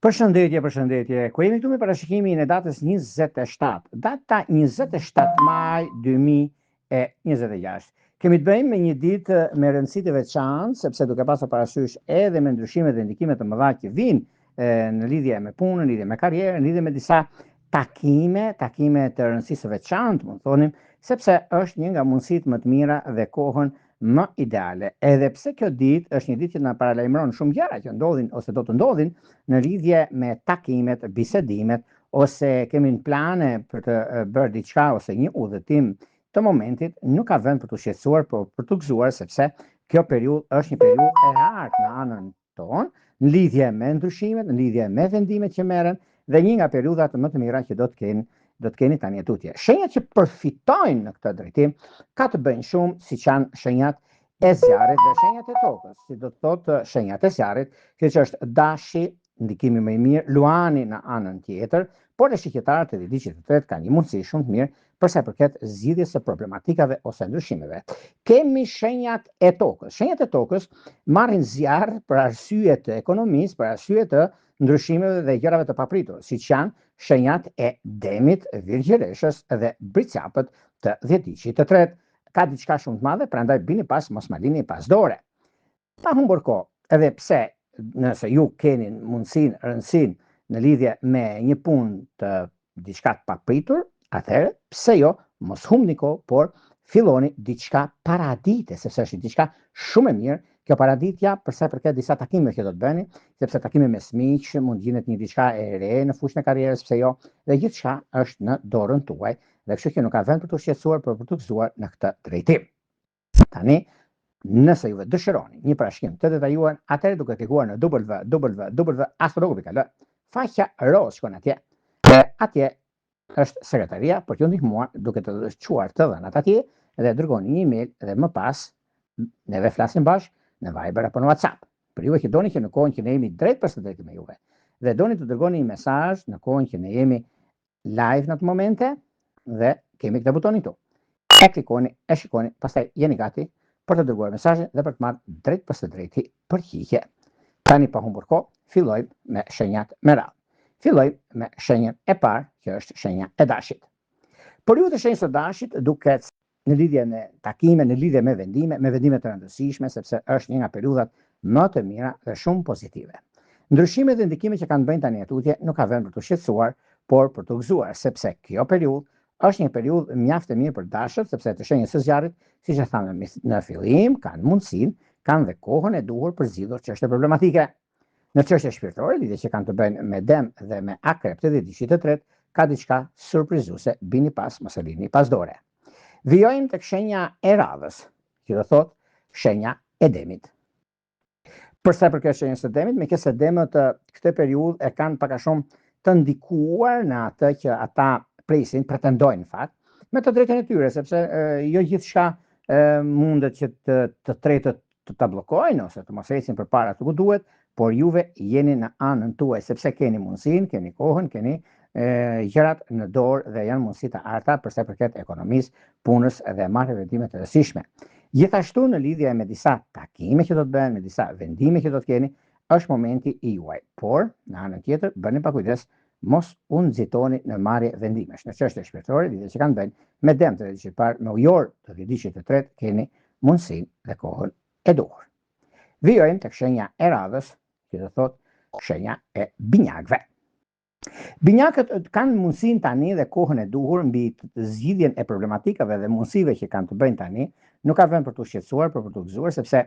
Përshëndetje. Ku jemi këtu me parashikimin e datës 27. Data 27 maj 2026. Kemi të bëjmë me një ditë me rëndësi të veçantë, sepse duke pasur parasysh edhe me ndryshimet dhe ndikimet të mëdha që vijnë në lidhje me punën, në lidhje me karrierën, në lidhje me disa takime të rëndësisë së veçantë, mund thonim, sepse është një nga mundësitë më të mira dhe kohën më ideale. Edhe pse kjo ditë është një ditë që na paralajmëron shumë gjëra që ndodhin ose do të ndodhin në lidhje me takimet, bisedimet, ose kemi në plane për të bërë diçka ose një udhëtim të momentit, nuk ka vend për të shqetësuar, por për të gëzuar, sepse kjo periudhë është një periudhë e hartë në anën tonë, në lidhje me ndryshimet, në lidhje me vendimet që merren dhe një nga periudhat më të mira që do të keni tani tutje. Shenjat që përfitojnë në këtë drejtim ka të bëjnë shumë siç janë shenjat e zjarrit dhe shenjat e tokës. Si do të thotë shenjat e zjarrit, që është dashi, ndikimi më i mirë, luani në anën tjetër, por e shqiptarët e diçit të tretë kanë një mundësi shumë të mirë për sa i përket zgjidhjes së problematikave ose ndryshimeve. Kemi shenjat e tokës. Shenjat e tokës marrin zjarr për arsye të ekonomisë, për arsye të ndryshimeve dhe gjërave të papritur, siç janë shenjat e demit, virgjëreshës dhe bricapët të dhjetëçit të tretë. Ka diçka shumë të madhe, prandaj bini pas, mos ma lini pas dore. Pa humbur kohë, edhe pse nëse ju keni mundësinë, rëndësinë në lidhje me një punë të diçka të papritur, atëherë pse jo, mos humbni kohë, por filloni diçka paradite, sepse është diçka shumë e mirë. Kjo paraditja për sa i përket disa takimeve që do të bëni, sepse takime me miq mund gjendet një diçka e re në fushën e karrierës, pse jo, dhe gjithçka është në dorën tuaj, dhe kështu që nuk ka vend për të shqetësuar, por për të gëzuar në këtë drejtim. Tani, nëse juve dëshironi një parashikim të detajuar, atëherë duke klikuar në www.astrologo.al, faqja roz shkon atje. Dhe atje është sekretaria për t'ju ndihmuar duke të çuar të dhënat atje dhe dërgoni një email dhe më pas neve flasim bashkë në Viber apo në WhatsApp. Për juve që doni që në kohën që ne jemi drejt përshëndetje me juve dhe doni të dërgoni një mesazh në kohën që ne jemi live në atë momente dhe kemi këtë butonin këtu. E klikoni, e shikoni, pastaj jeni gati për të dërguar mesazhin dhe për të marrë drejt për së drejti përgjigje. Tani pa humbur kohë, fillojmë me shenjat me radhë. Fillojmë me shenjën e parë, që është shenja e dashit. Por ju të shenjës së dashit duket në lidhje me takime, në lidhje me vendime të rëndësishme, sepse është një nga periudhat më të mira dhe shumë pozitive. Ndryshimet dhe ndikimet që kanë bëjnë tani tutje nuk ka vend për të shqetësuar, por për të gëzuar, sepse kjo periudhë është një periudhë mjaft e mirë për dashët, sepse të shenjës së zjarrit, siç e thamë në fillim, kanë mundësinë, kanë dhe kohën e duhur për zgjidhur çështje problematike. Në çështje shpirtërore, lidhje që kanë të bëjnë me Dem dhe me Akrep të dhjetëçit të tretë, ka diçka surprizuese, bini pas, mos e lini pas dore. Vijojmë tek shenja e radhës, që do thotë shenja e Demit. Për sa i përket shenjës së Demit, meqenëse Demët këtë periudhë e kanë pak a shumë të ndikuar në atë që ata presin, pretendojnë në fakt, me të drejtën e tyre, sepse jo gjithçka mundet që të tretët të ta bllokojnë ose të mos ecin përpara atë ku duhet, por juve jeni në anën tuaj, sepse keni mundësinë, keni kohën, keni gjërat në dorë dhe janë mundësi të arta për sa i përket ekonomisë, punës dhe marrë vendime të rëndësishme. Gjithashtu në lidhje me disa takime që do të bëhen, me disa vendime që do të keni, është momenti i juaj. Por, në anën tjetër, bëni pa kujdes, mos u nxitoni në marrje vendimesh. Në çështje shpirtërore, lidhje që kanë bëjnë me Dem të dhjetëçit parë, me Ujor të dhjetëçit të tretë, keni mundësinë dhe kohën e duhur. Vijojmë tek shenja e radhës, që do thotë shenja e binjakëve. Binjakët kanë mundësinë tani dhe kohën e duhur mbi zgjidhjen e problematikave dhe mundësive që kanë të bëjnë tani, nuk ka vend për të shqetësuar, por për të gëzuar, sepse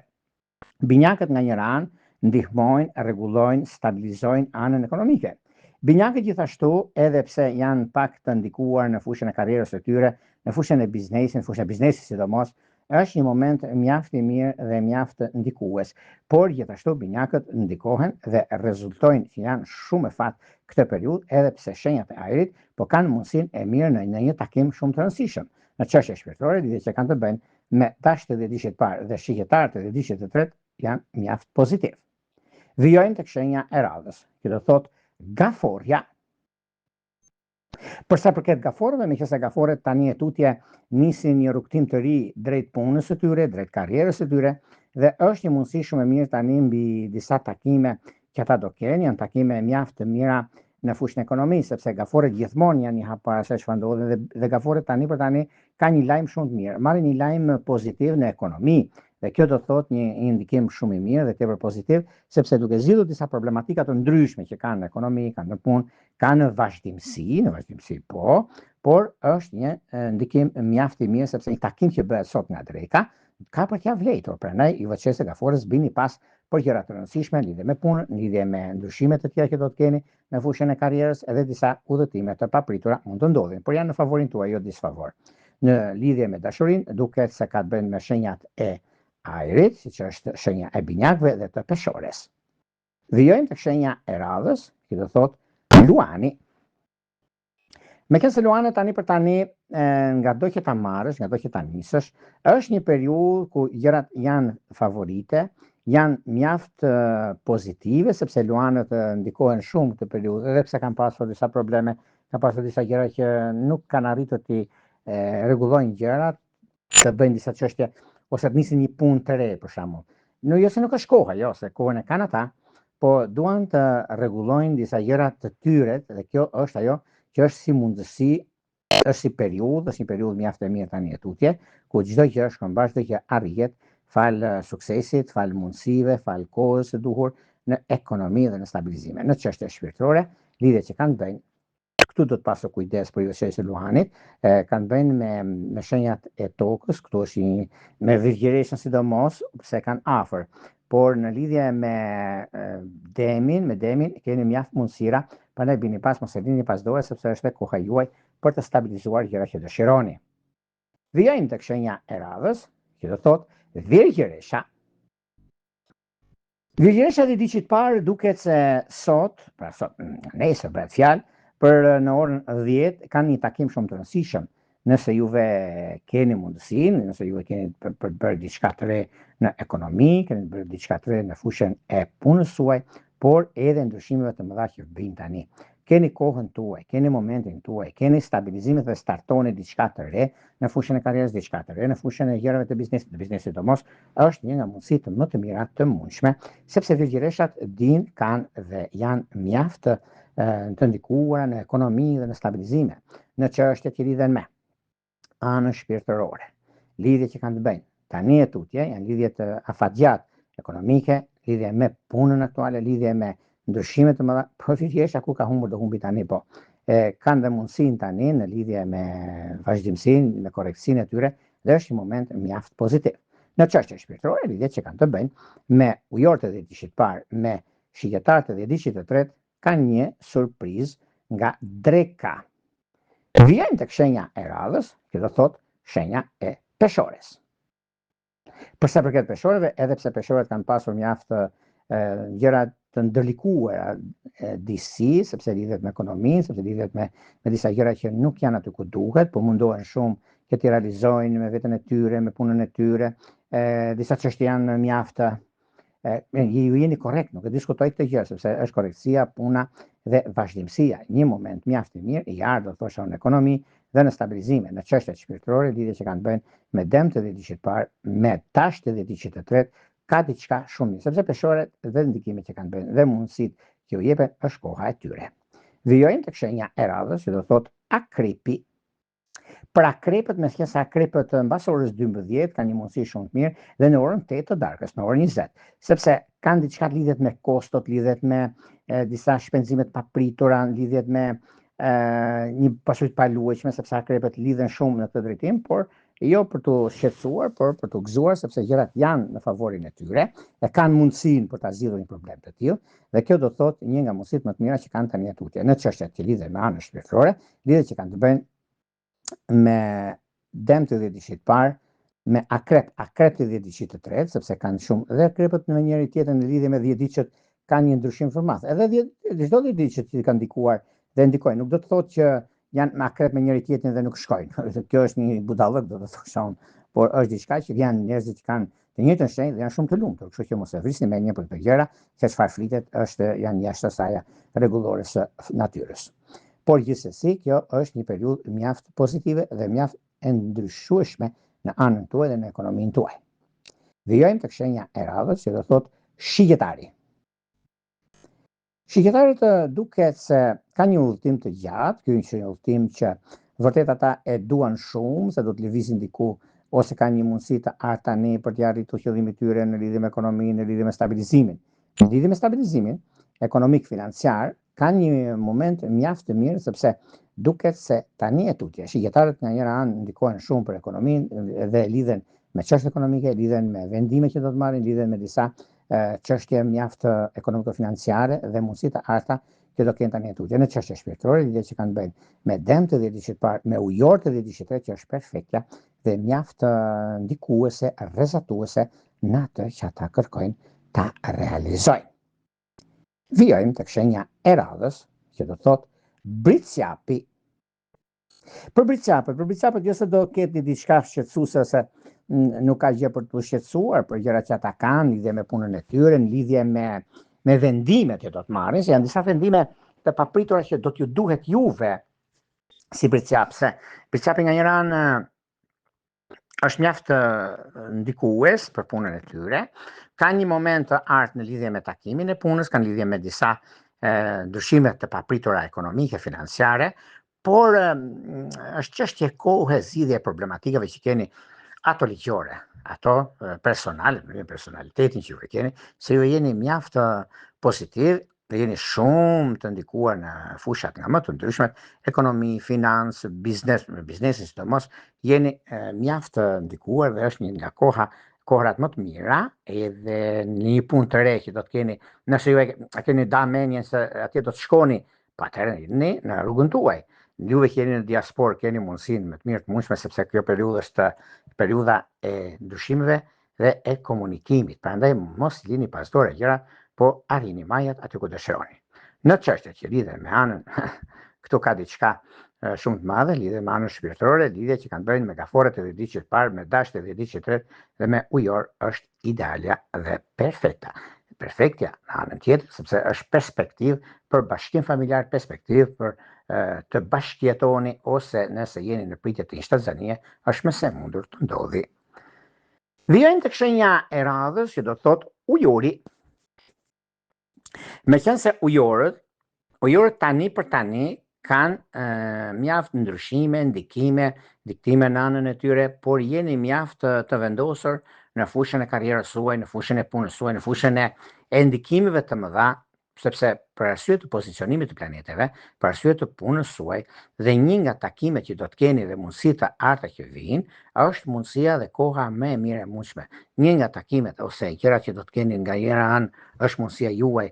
binjakët nga njëra anë ndihmojnë, rregullojnë, stabilizojnë anën ekonomike. Binjakët gjithashtu, edhe pse janë pak të ndikuar në fushën e karrierës së tyre, në fushën e biznesit sidomos, është një moment mjaft i mirë dhe mjaft ndikues, por gjithashtu binjakët ndikohen dhe rezultojnë që janë shumë e fat këtë periudhë, edhe pse shenjat e ajrit, po kanë mundësinë e mirë në një takim shumë të rëndësishëm. Në çështje shpirtërore, lidhje që kanë të bëjnë me dashët e dhjetëçit parë dhe shqiptarët e dhjetëçit të tretë janë mjaft pozitiv. Vijojmë tek shenja e radhës, që do thotë gaforja. Për sa përket gaforëve, meqenëse gaforët tani e tutje nisin një rrugtim të ri drejt punës së tyre, drejt karrierës së tyre, dhe është një mundësi shumë e mirë tani mbi disa takime që ata do kenë janë takime mjaft të mira në fushën e ekonomisë, sepse gaforet gjithmonë janë një hap parasysh çfarë ndodhin dhe gaforet tani për tani ka një lajm shumë të mirë. Marrin një lajm pozitiv në ekonomi dhe kjo do të thotë një ndikim shumë i mirë dhe tepër pozitiv, sepse duke zgjidhur disa problematika të ndryshme që kanë në ekonomi, kanë në punë, kanë në vazhdimsi po, por është një ndikim mjaft i mirë sepse një takim që bëhet sot nga dreka ka për t'ia vlejtur. Prandaj ju vëçë se gaforës bini pas për gjëra të rëndësishme, lidhje me punën, lidhje me ndryshime të tjera që do të keni në fushën e karrierës, edhe disa udhëtime të papritura mund të ndodhin, por janë në favorin tuaj, jo disfavor. Në lidhje me dashurinë, duket se ka të bëjë me shenjat e ajrit, siç është shenja e binjakëve dhe të peshores. Vijojmë tek shenja e radhës, që do thotë Luani. Meqense Luani tani për tani nga do që ta marrësh, nga do që ta nisësh, është një periudhë ku gjërat janë favorite, janë mjaft pozitive, sepse luanët ndikohen shumë këtë periudhë, edhe pse kanë pasur disa probleme, kanë pasur disa gjëra që nuk kanë arritur të rregullojnë gjërat, të bëjnë disa çështje ose të nisin një punë të re për shembull. Jo se nuk është koha, jo, se kohën e kanë ata, po duan të rregullojnë disa gjëra të tyre dhe kjo është ajo që është si mundësi, është si periudhë, është një periudhë mjaft e mirë tani e tutje, ku çdo gjë është këmbas dhe që arrihet fal suksesit, fal mundësive, fal kohës së duhur në ekonomi dhe në stabilizime. Në çështje shpirtërore, lidhjet që kanë bëjnë, këtu do të pasur kujdes për shënjët e Luanit, kanë bëjnë me shenjat e tokës, këtu është me virgjëreshën sidomos, pse kanë afër. Por në lidhje me demin keni mjaft mundësira, prandaj bini pas mos e lini pas dore sepse është koha juaj për të stabilizuar gjërat që dëshironi. Vijojmë tek shenja e radhës, që do thotë Virgjëresha. Virgjëresha dhe diçit parë duket se sot, pra sot, nesër bëhet fjalë, për në orën 10 kanë një takim shumë të rëndësishëm. Nëse juve keni mundësinë, nëse juve keni për të bërë diçka të re në ekonomi, keni bërë diçka të re në fushën e punës suaj, por edhe ndryshimeve të mëdha që bëjnë tani. Keni kohën tuaj, keni momentin tuaj, keni stabilizimin dhe startoni diçka të re në fushën e karrierës, diçka të re në fushën e gjërave të biznesit domos, është një nga mundësitë më të mira të mundshme, sepse virgjëreshat kanë dhe janë mjaft të ndikuara në ekonomi dhe në stabilizime, në çështjet që lidhen me anën shpirtërore, lidhje që kanë të bëjnë tani e tutje, janë lidhje të afatgjat ekonomike, lidhje me punën aktuale, lidhje me ndryshimet të mëdha, por virgjëresha ku ka humbur do humbi tani po. Kanë dhe mundësinë tani në lidhje me vazhdimsinë, me korrektësinë e tyre, dhe është një moment mjaft pozitiv. Në çështje shpirtërore, lidhjet që kanë të bëjnë me ujorët e dhjetëdhjetit parë, me shigjetarët e dhjetëdhjetit të tretë, kanë një surprizë nga dreka. Vjen tek shenja e radhës, që do thotë shenja e peshores. Për sa përket peshorëve, edhe pse peshorët kanë pasur mjaft gjëra të ndërlikuara disi, sepse lidhet me ekonominë, sepse lidhet me disa gjëra që nuk janë aty ku duhet, po mundohen shumë që t'i realizojnë me veten e tyre, me punën e tyre. Disa çështje janë mjaft ju jeni korrekt, nuk e diskutoj këtë gjë, sepse është korrektësia, puna dhe vazhdimësia. Një moment mjaft i mirë, i ardhur thosha në ekonomi dhe në stabilizime, në çështjet shpirtërore, lidhje që kanë bëjnë me dëm të dhjetëdhjetit parë, me tash të dhjetëdhjetit të tretë, ka diçka shumë mirë, sepse peshorët dhe ndikimet që kanë bëjnë dhe mundësitë që u jepen është koha e tyre. Vijojmë tek shenja e radhës, që do thotë Akrepi. Për akrepët, me thjesht akrepët mbas orës 12 kanë një mundësi shumë të mirë dhe në orën 8 të darkës, në orën 20, sepse kanë diçka lidhet me kostot, lidhet me disa shpenzime të papritura, lidhet me një pasuri të paluajtshme, sepse akrepët lidhen shumë në këtë drejtim, por jo për të shqetësuar, por për të gëzuar, sepse gjërat janë në favorin e tyre, e kanë mundësinë për ta zgjidhur një problem të tillë, dhe kjo do thotë një nga mundësitë më të mira që kanë tani tutje. Në çështjet që lidhen me anën shpirtërore, lidhet që kanë të bëjnë me dëm të dhjetëdhjetit parë, me akrep të dhjetëdhjetit të tretë, sepse kanë shumë dhe akrepët në njëri tjetrën në lidhje me dhjetëdhjetit kanë një ndryshim të madh. Edhe çdo dhjetëdhjet që kanë ndikuar dhe ndikojnë, nuk do të thotë që janë me akrep me njëri tjetrin dhe nuk shkojnë. Kjo është një budallëk, do të thosha unë, por është diçka që janë njerëzit që kanë të njëjtën shenjë dhe janë shumë të lumtur, kështu që mos e vrisni mendjen për këto gjëra, se çfarë flitet janë jashtë asaj rregullore së natyrës. Por gjithsesi, kjo është një periudhë mjaft pozitive dhe mjaft e ndryshueshme në anën tuaj dhe në ekonominë tuaj. Vijojmë tek shenja e radhës, që do thotë Shigjetari. Shqiptarët duket se ka një udhëtim të gjatë, ky është një udhëtim që vërtet ata e duan shumë, se do të lëvizin diku ose kanë një mundësi të artë tani për të arritur qëllimin e tyre në lidhje me ekonominë, në lidhje me stabilizimin. Në lidhje me stabilizimin ekonomik financiar, ka një moment mjaft të mirë sepse duket se tani e tutje. Shqiptarët nga njëra anë ndikojnë shumë për ekonominë dhe lidhen me çështje ekonomike, lidhen me vendime që do të marrin, lidhen me disa çështje mjaft ekonomiko-financiare dhe mundësi të arta që do kenë tani tutje. Në çështje shpirtërore, lidhje që kanë bëjnë me dëm të 10 vjeçit parë, me ujor të 10 vjeçit që është perfektja dhe mjaft ndikuese, rrezatuese në atë që ata kërkojnë ta realizojnë. Vijojmë tek shenja e radhës, që do thotë britsjapi. Për britsjapët jo se do ketë diçka shqetësuese se nuk ka gjë për të shqetësuar për gjërat që ata kanë, lidhje me punën e tyre, në lidhje me vendimet që do të marrin, se janë disa vendime të papritura që do t'ju duhet juve si britsjap, se britsjapi nga njëra anë është mjaft ndikues për punën e tyre, ka një moment të artë në lidhje me takimin e punës, kanë lidhje me disa ndryshime të papritura ekonomike, financiare, por është çështje kohe zgjidhje problematikave që keni ato ligjore, ato personale, në personalitetin që ju e keni, se ju jeni mjaft pozitiv dhe jeni shumë të ndikuar në fushat nga më të ndryshme, ekonomi, financë, biznesin sidomos, jeni mjaft të ndikuar dhe është një nga kohrat më të mira, edhe një punë të re që do të keni, nëse ju e keni da menjen se atje do të shkoni, pa atëherë jeni në rrugën tuaj. Juve që jeni në diasporë keni mundësinë më të mirë të mundshme sepse kjo periudhë është periudha e ndryshimeve dhe e komunikimit. Prandaj mos lini pas dore gjëra, po arrini majat aty ku dëshironi. Në çështjet që lidhen me anën, këtu ka diçka shumë të madhe, lidhe me anën shpirtërore, lidhje që kanë bëjnë me gaforet e 10 vjeçit parë, me dashjet e 10 vjeçit tretë dhe me ujor është idealja dhe perfekta. Perfektja në anën tjetër, sepse është perspektiv për bashkim familjar, perspektiv për të bashkëjetoni ose nëse jeni në pritje të një shtatzanie, është më së mundur të ndodhi. Vijojmë tek shenja e radhës që do të thotë ujori. Meqense ujorët tani për tani kanë mjaft ndryshime, diktime në anën e tyre, por jeni mjaft të vendosur në fushën e karrierës suaj, në fushën e punës suaj, në fushën e ndikimeve të mëdha, sepse për arsye të pozicionimit të planeteve, për arsye të punës suaj dhe një nga takimet që do të keni dhe mundësitë të arta që vijnë, është mundësia dhe koha më e mirë e mundshme. Një nga takimet ose gjërat që do të keni nga njëra anë është mundësia juaj,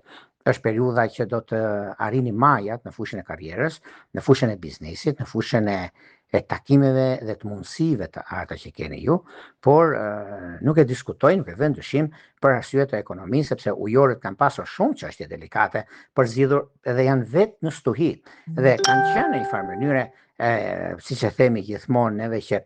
është periudha që do të arrini majat në fushën e karrierës, në fushën e biznesit, në fushën e takimeve dhe të mundësive të arta që keni ju, por nuk e diskutoj, nuk e vë ndryshim për arsye të ekonomisë, sepse ujorët kanë pasur shumë çështje delikate për zgjidhur dhe janë vetë në stuhi dhe kanë qenë në një farë mënyre, siç e themi gjithmonë neve që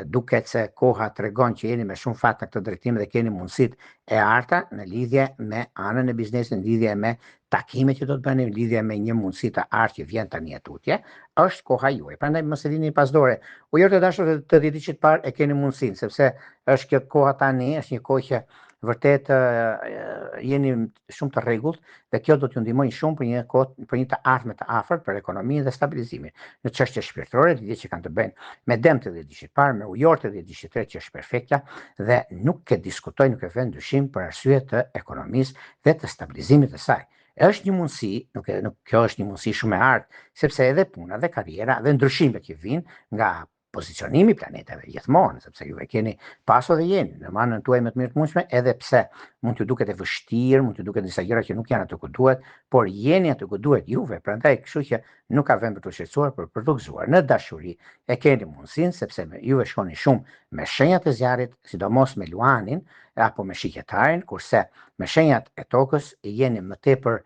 duket se koha tregon që jeni me shumë fat në këtë drejtim dhe keni mundësitë e arta në lidhje me anën e biznesit, në lidhje me takimet që do të bëni, në lidhje me një mundësi të artë që vjen tani e tutje, është koha juaj. Prandaj mos e lini pas dore. Ujorët e dashur të 10 vjeçit parë e keni mundësinë, sepse është kjo koha tani, është një kohë që vërtet jeni shumë të rregullt dhe kjo do t'ju ndihmojë shumë për një të ardhme të afërt për ekonominë dhe stabilizimin. Në çështje shpirtërore, lidhje që kanë të bëjnë me dëm të 10 vjeçit parë, me ujor të 10 vjeçit tretë që është perfektja dhe nuk e diskutoj, nuk e vë ndryshim për arsye të ekonomisë dhe të stabilizimit të saj. Është një mundësi, kjo është një mundësi shumë e artë, sepse edhe puna dhe karriera dhe ndryshimet që vijnë nga pozicionimi planeteve gjithmonë, sepse ju e keni pasur dhe jeni në anën tuaj më të mirë të mundshme, edhe pse mund t'ju duket e vështirë, mund t'ju duket disa gjëra që nuk janë aty ku duhet, por jeni aty ku duhet juve, prandaj kështu që nuk ka vend për të shqetësuar, për të gëzuar. Në dashuri e keni mundësinë, sepse juve shkoni shumë me shenjat e zjarrit, sidomos me luanin apo me shikjetarin, kurse me shenjat e tokës jeni më tepër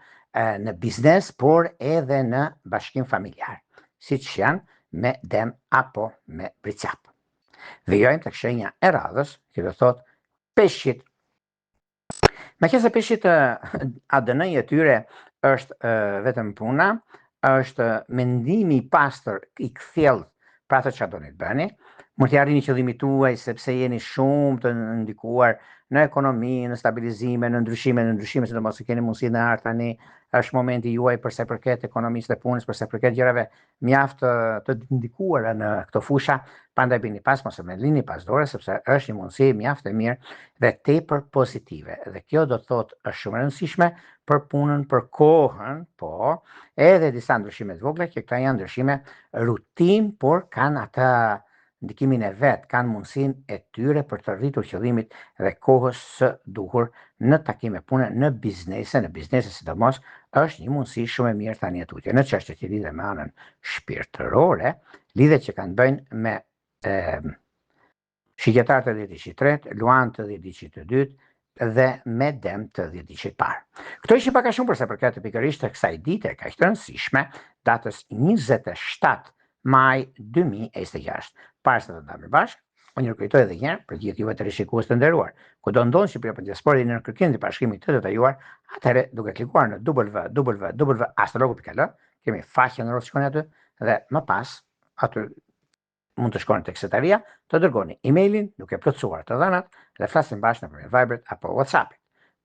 në biznes, por edhe në bashkim familjar, siç janë me dëm apo me britsjap. Vijojmë tek shenja e radhës, që do thotë peshqit. Meqense peshqit ADN-i e tyre është vetëm puna, është mendimi i pastër i kthjellë për atë çfarë doni të bëni, mund t'i arrini qëllimit tuaj sepse jeni shumë të ndikuar në ekonomi, në stabilizime, në ndryshime, sidomos që keni mundësi në art tani, është momenti juaj për sa i përket ekonomisë dhe punës, për sa i përket gjërave mjaft të ndikuara në këto fusha, prandaj bini pas, mos e me lini pas dore, sepse është një mundësi mjaft e mirë dhe tepër pozitive. Dhe kjo do të thotë është shumë e rëndësishme për punën, për kohën, po, edhe disa ndryshime të vogla, që këta janë ndryshime rutin, por kanë atë ndikimin e vet, kanë mundësinë e tyre për të rritur qëllimit dhe kohës së duhur në takime pune, në biznese sidomos, është një mundësi shumë e mirë tani e tutje. Në çështjet që lidhen me anën shpirtërore, lidhet që kanë bëjnë me shigjetarët të 10-3, luanët të 10-2 dhe me dem të 10 parë. Këto ishin pak a shumë përsa përket pikërisht të kësaj dite kaq të rëndësishme, datës 27 maj 2026. Para se të ndajmë bashkë, unë ju kujtoj edhe një herë për gjithë juve të rishikues të nderuar, kudo ndodhen Shqipëria për diasporë në kërkimin e bashkimit të detajuar, atëherë duke klikuar në www.astrologu.al, kemi faqen rreth shkoni aty dhe më pas aty mund të shkoni tek sekretaria, të dërgoni emailin duke plotësuar të dhënat dhe flasim bashkë nëpërmjet Viber apo WhatsApp.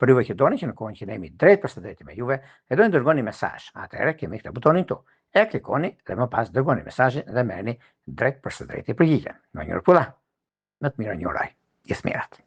Për juve që doni që në kohën që ne jemi drejt për së drejti me juve, e doni dërgoni mesazh, atëherë kemi këtë butonin këtu. E klikoni dhe më pas dërgoni mesazhin dhe merrni drejt për së drejti përgjigjen. Në një rregull. Në të mirën ju uroj. Gjithë mirat.